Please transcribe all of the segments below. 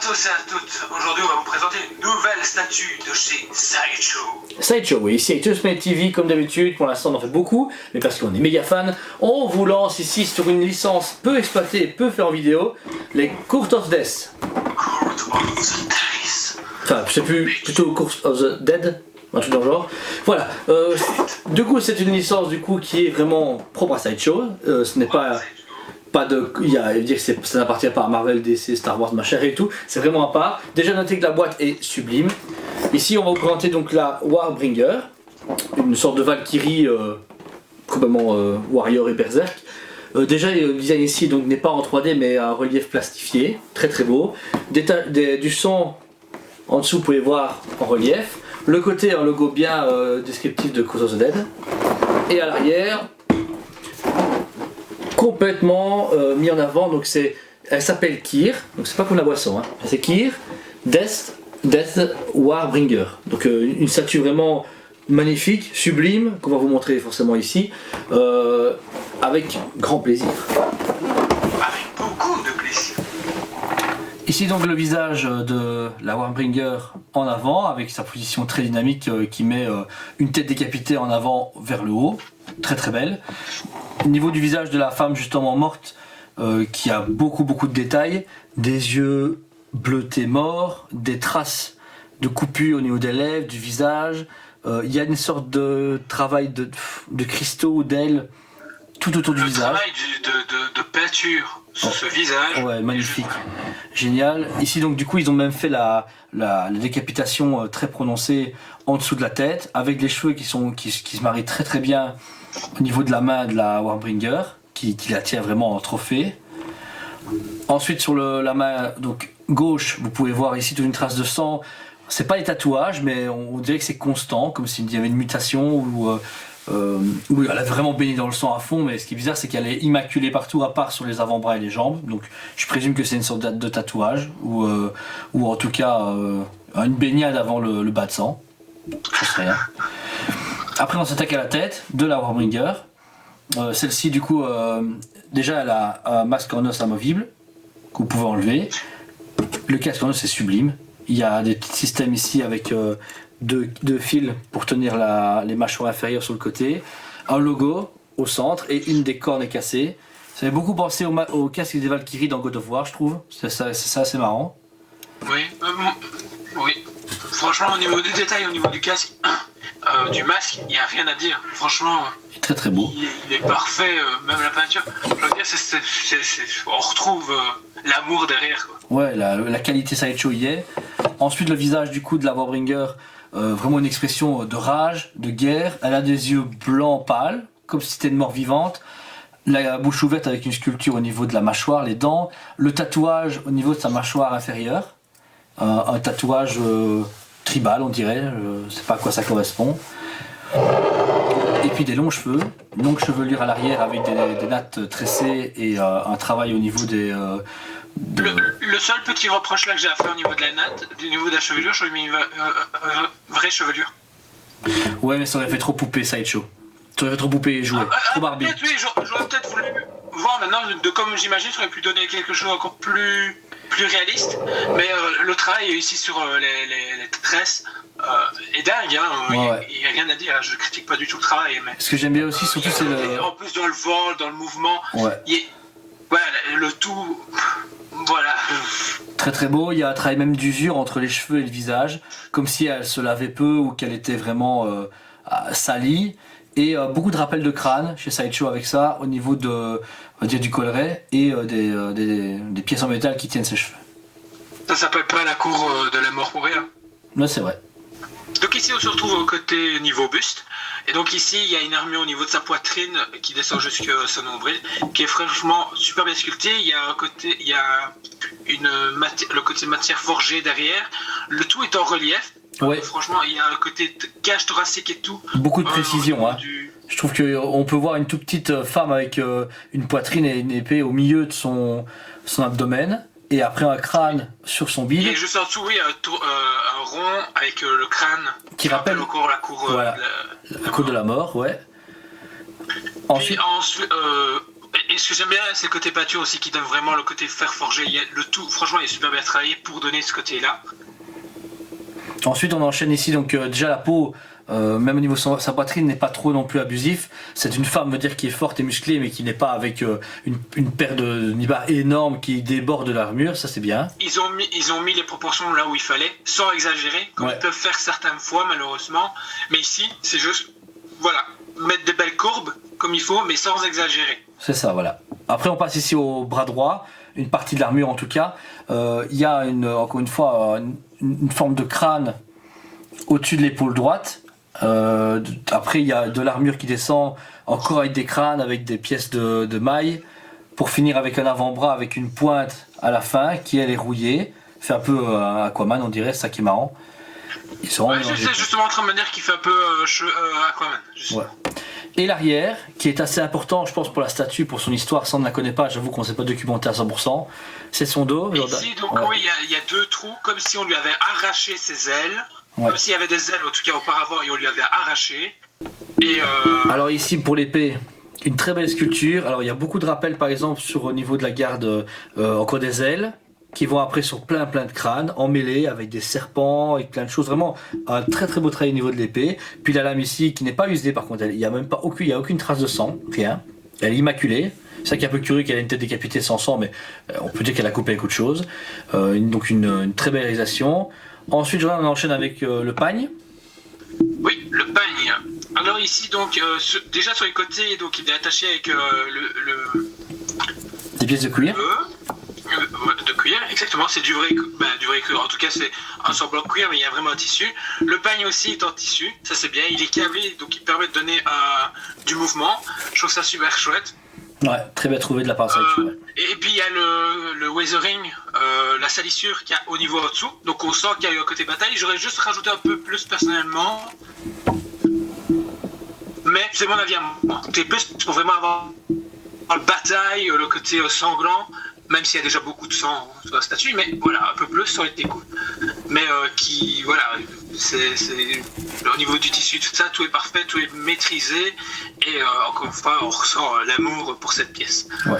tous et à toutes. Aujourd'hui, on va vous présenter une nouvelle statue de chez Sideshow. Sideshow, oui, ici avec Just Made TV, comme d'habitude. Pour l'instant, on en fait beaucoup, mais parce qu'on est méga fan, on vous lance ici sur une licence peu exploitée, peu faite en vidéo, les Court of Death. Court of the Death. Enfin, je sais plus, plutôt Court of the Dead, un truc dans le genre. Voilà. Du coup, c'est une licence du coup qui est vraiment propre à Sideshow. Ce n'est pas de, il y a dire que ça n'appartient pas à Marvel, DC, Star Wars, machin et tout, c'est vraiment à part. Déjà notez que la boîte est sublime. Ici on va vous présenter donc la Warbringer, une sorte de Valkyrie, probablement Warrior et Berserk. Déjà le design ici donc n'est pas en 3D mais un relief plastifié, très très beau. Du son en dessous vous pouvez voir en relief. Le côté un logo bien descriptif de Court of the Dead. Et à l'arrière, complètement mis en avant, donc elle s'appelle Kyr, donc c'est pas comme la boisson, hein. C'est Kyr Death Warbringer, donc une statue vraiment magnifique, sublime, qu'on va vous montrer forcément ici, avec grand plaisir. Avec beaucoup de plaisir. Ici donc le visage de la Warbringer en avant, avec sa position très dynamique qui met une tête décapitée en avant vers le haut, très très belle. Au niveau du visage de la femme justement morte, qui a beaucoup de détails, des yeux bleutés morts, des traces de coupures au niveau des lèvres, du visage, il y a une sorte de travail de cristaux, d'ailes, tout autour du visage. Le travail de peinture sur ce visage. Ouais, magnifique, génial. Ici donc du coup ils ont même fait la décapitation très prononcée en dessous de la tête, avec les cheveux qui se marient très bien au niveau de la main de la Warbringer, qui la tient vraiment en trophée. Ensuite sur la main donc gauche, vous pouvez voir ici toute une trace de sang. C'est pas des tatouages, mais on dirait que c'est constant, comme s'il y avait une mutation où elle a vraiment baigné dans le sang à fond. Mais ce qui est bizarre, c'est qu'elle est immaculée partout, à part sur les avant-bras et les jambes. Donc je présume que c'est une sorte de tatouage, ou en tout cas une baignade avant le bas de sang. Je sais rien. Après on s'attaque à la tête de la Warbringer. Celle-ci du coup, déjà elle a un masque en os amovible que vous pouvez enlever. Le casque en os est sublime. Il y a des petits systèmes ici avec deux fils pour tenir les mâchoires inférieures sur le côté. Un logo au centre et une des cornes est cassée. Ça fait beaucoup penser au casque des Valkyries dans God of War, je trouve. C'est assez marrant. Oui, oui. Franchement, au niveau des détails, au niveau du casque, du masque, il n'y a rien à dire. Franchement, il est très beau. Il est parfait, même la peinture. Je veux dire, on retrouve l'amour derrière, quoi. Ouais, la qualité Sideshow y est. Ensuite, le visage du coup de la Warbringer, vraiment une expression de rage, de guerre. Elle a des yeux blancs pâles, comme si c'était une mort vivante. La bouche ouverte avec une sculpture au niveau de la mâchoire, les dents. Le tatouage au niveau de sa mâchoire inférieure. Un tatouage tribal, on dirait. Je ne sais pas à quoi ça correspond. Et puis des longs cheveux, une longue chevelure à l'arrière avec des nattes tressées et un travail au niveau des... Le seul petit reproche là que j'ai à faire au niveau de la natte, au niveau de la chevelure, j'aurais mis une vraie chevelure. Ouais, mais ça aurait fait trop poupée Sideshow. Ça aurait fait trop poupée jouer, trop Barbie. Peut-être, oui, j'aurais peut-être voulu voir maintenant, comme j'imagine, ça aurait pu donner quelque chose encore plus réaliste. Mais le travail ici sur les tresses est dingue, hein. Il n'y a rien à dire, je critique pas du tout le travail. Mais, ce que j'aime bien aussi, surtout, c'est le... En plus, dans le vol, dans le mouvement, ouais. Le tout... Voilà. Très beau, il y a un travail même d'usure entre les cheveux et le visage, comme si elle se lavait peu ou qu'elle était vraiment salie. Et beaucoup de rappels de crâne chez Sideshow avec ça, au niveau on va dire, du collet et des pièces en métal qui tiennent ses cheveux. Ça s'appelle pas la cour de la mort pour rien. Non, c'est vrai. Donc ici on se retrouve au côté niveau buste, et donc ici il y a une armure au niveau de sa poitrine qui descend jusqu'à son nombril, qui est franchement super bien sculptée. Il y a un côté, il y a le côté matière forgée derrière, le tout est en relief. Ouais. Franchement il y a un côté cage thoracique et tout. Beaucoup de précision, hein. Je trouve qu'on peut voir une toute petite femme avec une poitrine et une épée au milieu de son abdomen. Et après un crâne sur son bide. Et juste en dessous, oui, un rond avec le crâne qui rappelle encore la cour, voilà, la cour de la mort, ouais. Ensuite, Et ce que j'aime bien, c'est le côté peinture aussi qui donne vraiment le côté fer forgé. Le tout, franchement, il est super bien travaillé pour donner ce côté-là. Ensuite, on enchaîne ici, donc déjà la peau, même au niveau de sa poitrine, n'est pas trop non plus abusif. C'est une femme, veut dire, qui est forte et musclée, mais qui n'est pas avec une paire de nibards énorme qui déborde de l'armure, ça c'est bien. Ils ont mis les proportions là où il fallait, sans exagérer, comme ils peuvent faire certaines fois, malheureusement. Mais ici, c'est juste, voilà, mettre des belles courbes, comme il faut, mais sans exagérer. C'est ça, voilà. Après, on passe ici au bras droit, une partie de l'armure en tout cas. Il y a encore une fois une forme de crâne au-dessus de l'épaule droite. Après, il y a de l'armure qui descend, encore avec des crânes, avec des pièces de maille, pour finir avec un avant-bras avec une pointe à la fin qui elle est rouillée. Fait un peu Aquaman, on dirait, c'est ça qui est marrant. Ils sont c'est justement en train de me dire qu'il fait un peu Aquaman. Ouais. Et l'arrière, qui est assez important, je pense, pour la statue, pour son histoire, ça on ne la connaît pas, j'avoue qu'on ne s'est pas documenté à 100%. C'est son dos. Et ici, donc oui, il y a deux trous, comme si on lui avait arraché ses ailes. Comme s'il y avait des ailes, en tout cas auparavant, et on lui avait arraché. Alors ici, pour l'épée, une très belle sculpture. Alors il y a beaucoup de rappels, par exemple, au niveau de la garde, encore des ailes, qui vont après sur plein de crânes, emmêlés, avec des serpents, avec plein de choses. Vraiment, un très beau travail au niveau de l'épée. Puis la lame ici, qui n'est pas usée par contre, il n'y a même pas aucune trace de sang, rien. Elle est immaculée. C'est ça qui est un peu curieux qu'elle ait une tête décapitée sans sang, mais on peut dire qu'elle a coupé avec autre chose. Donc une très belle réalisation. Ensuite, on enchaîne avec le pagne. Oui, le pagne. Alors ici, donc, déjà sur les côtés, donc, il est attaché avec des pièces de cuir. De cuir, exactement, c'est du vrai cuir. En tout cas, c'est un semblant de cuir, mais il y a vraiment un tissu. Le pagne aussi est en tissu, ça c'est bien. Il est câblé, donc il permet de donner du mouvement. Je trouve ça super chouette. Ouais, très bien trouvé de la part de Et puis il y a le weathering, la salissure qu'il y a au niveau au-dessous. Donc on sent qu'il y a eu un côté bataille. J'aurais juste rajouté un peu plus personnellement. Mais c'est mon avis à moi. C'est plus pour vraiment avoir le bataille, le côté sanglant. Même s'il y a déjà beaucoup de sang sur la statue, mais voilà, un peu plus, ça aurait été cool. Mais voilà, c'est au niveau du tissu, tout ça, tout est parfait, tout est maîtrisé, et encore une fois, on ressent l'amour pour cette pièce. Ouais.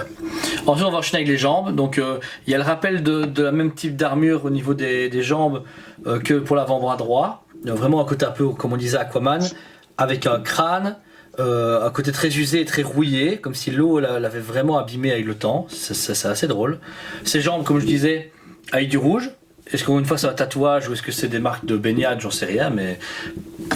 Ensuite, on va enchaîner avec les jambes. Donc, il y a le rappel de la même type d'armure au niveau des jambes que pour l'avant-bras droit. Il y a vraiment un côté un peu, comme on disait, Aquaman, avec un crâne. Un côté très usé et très rouillé, comme si l'eau l'avait vraiment abîmé avec le temps. C'est assez drôle. Ses jambes, comme je disais, avec du rouge. Est-ce qu'encore une fois c'est un tatouage ou est-ce que c'est des marques de baignade, j'en sais rien, mais.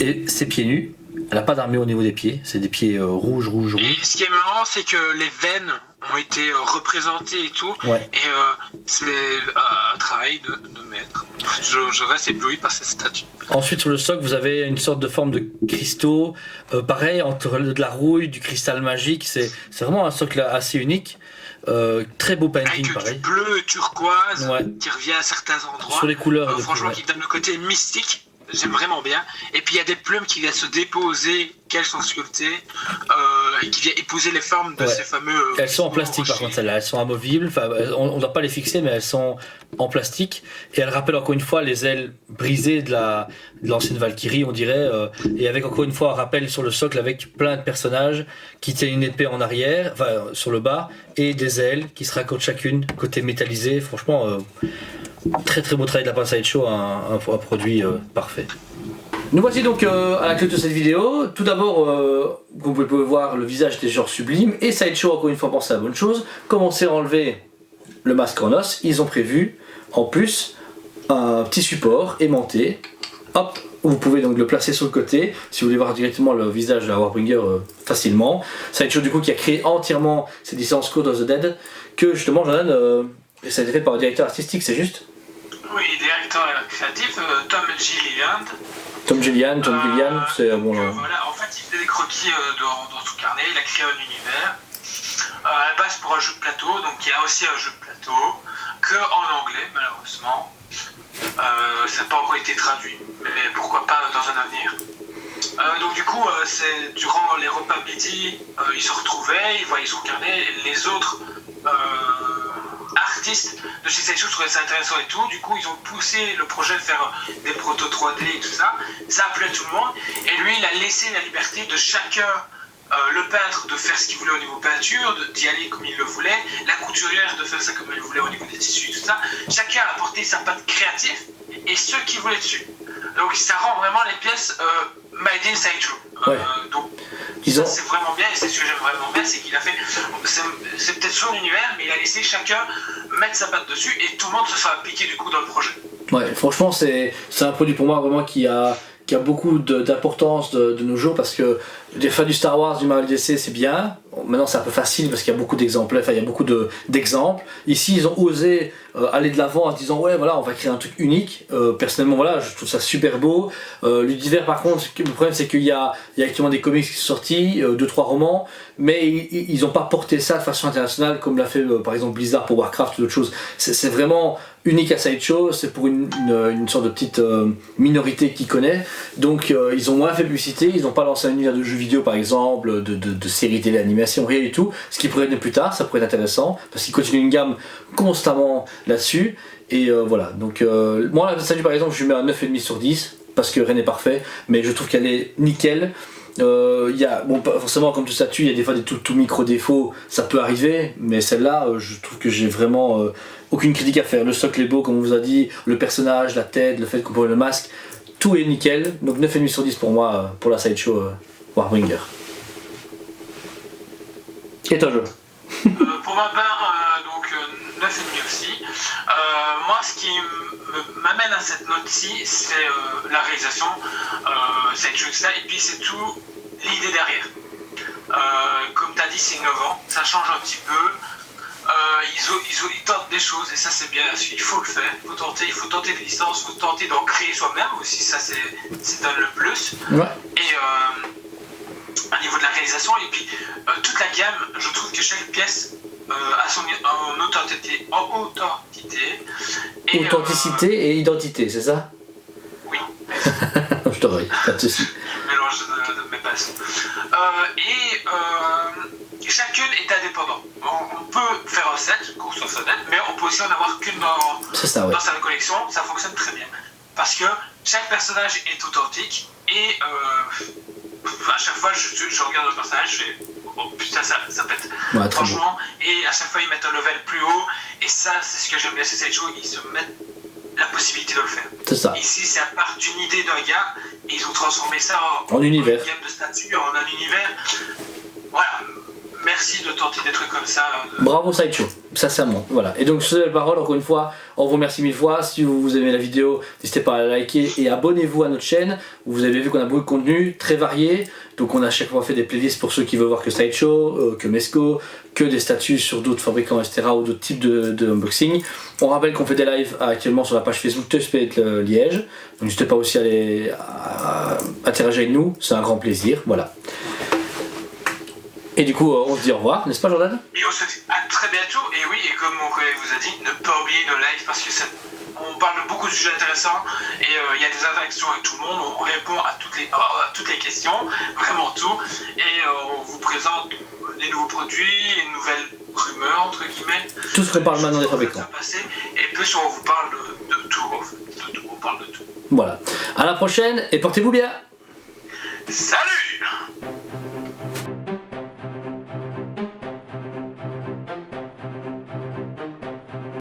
Et ses pieds nus. Elle n'a pas d'armure au niveau des pieds, c'est des pieds rouges. Et ce qui est marrant, c'est que les veines ont été représentées et tout. Ouais. Et c'est un travail de maître. Je reste ébloui par cette statue. Ensuite, sur le socle, vous avez une sorte de forme de cristaux. Pareil, entre de la rouille, du cristal magique. C'est vraiment un socle assez unique. Très beau painting, avec pareil. Du bleu turquoise qui revient à certains endroits. Sur les couleurs. Franchement, qui donne le côté mystique. J'aime vraiment bien. Et puis il y a des plumes qui viennent se déposer, qu'elles sont sculptées, et qui viennent épouser les formes de ces fameux. Elles sont en plastique par contre, celles-là. Elles sont amovibles. Enfin, on ne doit pas les fixer, mais elles sont en plastique. Et elles rappellent encore une fois les ailes brisées de l'ancienne Valkyrie, on dirait. Et avec encore une fois un rappel sur le socle avec plein de personnages qui tiennent une épée en arrière, enfin sur le bas, et des ailes qui se raccordent chacune, côté métallisé. Franchement. Très beau travail de la part de Sideshow, un produit parfait. Nous voici donc à la clôture de cette vidéo. Tout d'abord, comme vous pouvez voir, le visage était genre sublime et Sideshow encore une fois pense à la bonne chose. Comme on s'est enlevé le masque en os, ils ont prévu en plus un petit support aimanté. Hop, vous pouvez donc le placer sur le côté si vous voulez voir directement le visage de la Warbringer facilement. Sideshow du coup qui a créé entièrement cette licence Code of the Dead que justement Jordan, ça a été fait par le directeur artistique, c'est juste? Oui, directeur créatif, Tom Gillian, c'est bon. Voilà, en fait, il fait des croquis dans son carnet, il a créé un univers. À la base pour un jeu de plateau, donc il y a aussi un jeu de plateau, que en anglais, malheureusement. Ça n'a pas encore été traduit, mais pourquoi pas dans un avenir. Donc du coup, c'est durant les repas midi, ils se retrouvaient, ils voyaient son carnet, les autres artistes de chez Sideshow trouvaient ça intéressant et tout, du coup ils ont poussé le projet de faire des protos 3D et tout ça, ça appelait tout le monde, et lui il a laissé la liberté de chacun le peintre de faire ce qu'il voulait au niveau peinture, d'y aller comme il le voulait, la couturière de faire ça comme elle voulait au niveau des tissus, tout ça. Chacun a apporté sa patte créative et ce qu'il voulait dessus. Donc ça rend vraiment les pièces made in Sideshow. Ouais. Donc ça, c'est vraiment bien, et c'est ce que j'aime vraiment bien, c'est qu'il a fait, c'est peut-être son univers, mais il a laissé chacun mettre sa patte dessus et tout le monde se soit impliqué du coup dans le projet. Ouais, franchement, c'est un produit pour moi vraiment qui a beaucoup d'importance de nos jours, parce que faire du Star Wars, du Marvel DC, c'est bien. Maintenant, c'est un peu facile parce qu'il y a beaucoup d'exemples. Enfin, il y a beaucoup d'exemples. Ici, ils ont osé aller de l'avant en se disant ouais, voilà, on va créer un truc unique. Personnellement, voilà, je trouve ça super beau. L'univers, par contre, le problème, c'est qu'il y a actuellement des comics qui sont sortis, 2-3 romans, mais ils n'ont pas porté ça de façon internationale comme l'a fait par exemple Blizzard pour Warcraft ou d'autres choses. C'est vraiment unique à Sideshow, c'est pour une sorte de petite minorité qui connaît. Donc ils ont moins fait publicité, ils n'ont pas lancé un univers de jeux vidéo par exemple, de séries télé, animation, rien du tout. Ce qui pourrait être plus tard, ça pourrait être intéressant, parce qu'ils continuent une gamme constamment là-dessus. Et voilà, donc moi la Sideshow par exemple, je lui mets un 9,5 sur 10, parce que rien n'est parfait, mais je trouve qu'elle est nickel. Bon, forcément, comme tout statut, il y a des fois des tout micro défauts, ça peut arriver, mais celle-là, je trouve que j'ai vraiment aucune critique à faire. Le socle est beau, comme on vous a dit, le personnage, la tête, le fait qu'on peut voir le masque, tout est nickel. Donc 9,5 sur 10 pour moi, pour la Sideshow Warbringer. Et toi, Jo? Pour ma part, donc 9,5 aussi. Moi, ce qui m'amène à cette note-ci, c'est la réalisation, cette chose-là, et puis c'est tout l'idée derrière. Comme tu as dit, c'est innovant, ça change un petit peu. Ils tentent des choses, et ça c'est bien, il faut le faire, il faut tenter des licences, il faut tenter d'en créer soi-même aussi, ça c'est dans le plus. Ouais. Et au niveau de la réalisation, et puis toute la gamme, je trouve que chaque pièce a son authenticité. Et, authenticité et identité, c'est ça? Oui. Je te regarde, pas de soucis. Mélange de mes passions. Chacune est indépendante. On peut faire un set, qu'on soit honnête, mais on peut aussi en avoir qu'une dans sa collection, ça fonctionne très bien. Parce que chaque personnage est authentique et à chaque fois je regarde le personnage, je fais oh putain ça pète. Ouais, franchement, et à chaque fois ils mettent un level plus haut, et ça c'est ce que j'aime bien, c'est cette chose, ils se mettent la possibilité de le faire. C'est ça. Ici c'est à part d'une idée d'un gars, et ils ont transformé ça en univers. Une gamme de statues, en un univers. Voilà. Merci de tenter des trucs comme ça. Bravo Sideshow, sincèrement. Voilà. Et donc sur cette parole, encore une fois, on vous remercie 1000 fois. Si vous aimez la vidéo, n'hésitez pas à la liker et abonnez-vous à notre chaîne. Vous avez vu qu'on a beaucoup de contenu très varié. Donc on a à chaque fois fait des playlists pour ceux qui veulent voir que Sideshow, que Mesco, que des statuts sur d'autres fabricants, etc. ou d'autres types de unboxing. On rappelle qu'on fait des lives actuellement sur la page Facebook Touchpad Liège. Donc n'hésitez pas aussi à interagir avec nous, c'est un grand plaisir. Voilà. Et du coup, on se dit au revoir, n'est-ce pas Jordan? Et on se dit à très bientôt, et oui, et comme mon collègue vous a dit, ne pas oublier nos lives, parce que on parle de beaucoup de sujets intéressants, et il y a des interactions avec tout le monde, on répond à toutes les questions, vraiment tout, et on vous présente des nouveaux produits, les nouvelles rumeurs, entre guillemets. Tout ce qu'on parle maintenant des fabricants. Et plus on vous parle de tout, en fait. On parle de tout. Voilà. À la prochaine, et portez-vous bien. Salut!